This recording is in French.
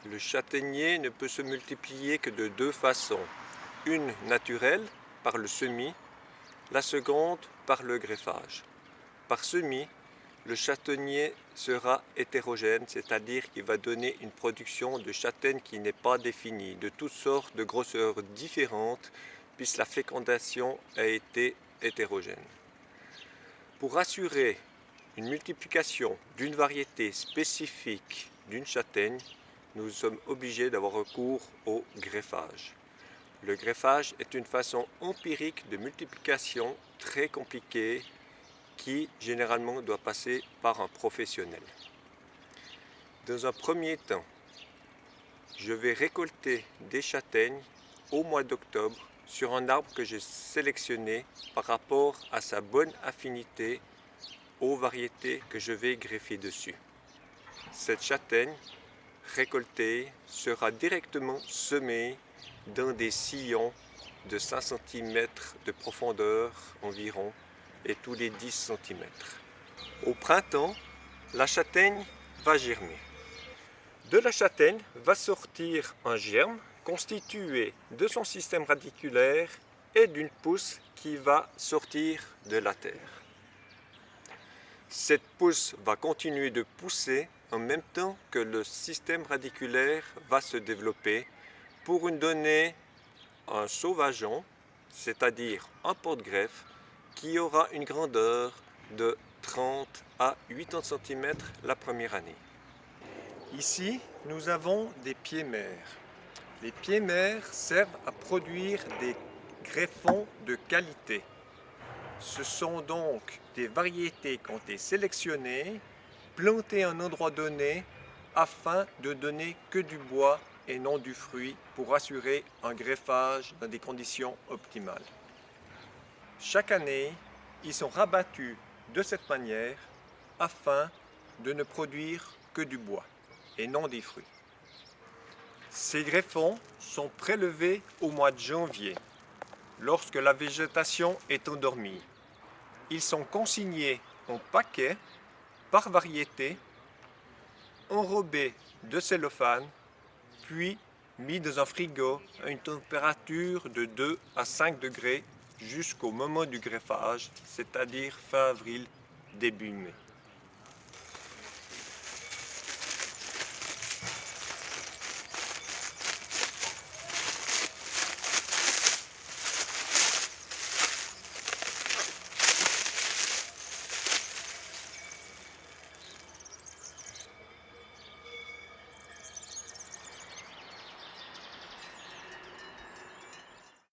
Le châtaignier ne peut se multiplier que de deux façons. Une naturelle, par le semis, la seconde par le greffage. Par semis, le châtaignier sera hétérogène, c'est-à-dire qu'il va donner une production de châtaigne qui n'est pas définie, de toutes sortes de grosseurs différentes, puisque la fécondation a été hétérogène. Pour assurer une multiplication d'une variété spécifique d'une châtaigne, nous sommes obligés d'avoir recours au greffage. Le greffage est une façon empirique de multiplication très compliquée qui généralement doit passer par un professionnel. Dans un premier temps, je vais récolter des châtaignes au mois d'octobre sur un arbre que j'ai sélectionné par rapport à sa bonne affinité aux variétés que je vais greffer dessus. Cette châtaigne récoltée sera directement semée dans des sillons de 5 cm de profondeur environ et tous les 10 cm. Au printemps, la châtaigne va germer. De la châtaigne va sortir un germe constitué de son système radiculaire et d'une pousse qui va sortir de la terre. Cette pousse va continuer de pousser en même temps que le système radiculaire va se développer pour nous donner un sauvageon, c'est-à-dire un porte-greffe, qui aura une grandeur de 30 à 80 cm la première année. Ici, nous avons des pieds-mères. Les pieds-mères servent à produire des greffons de qualité. Ce sont donc des variétés qui ont été sélectionnées, plantées à un endroit donné, afin de donner que du bois et non du fruit pour assurer un greffage dans des conditions optimales. Chaque année, ils sont rabattus de cette manière afin de ne produire que du bois et non des fruits. Ces greffons sont prélevés au mois de janvier, lorsque la végétation est endormie. Ils sont consignés en paquets par variété, enrobés de cellophane, puis mis dans un frigo à une température de 2 à 5 degrés jusqu'au moment du greffage, c'est-à-dire fin avril, début mai.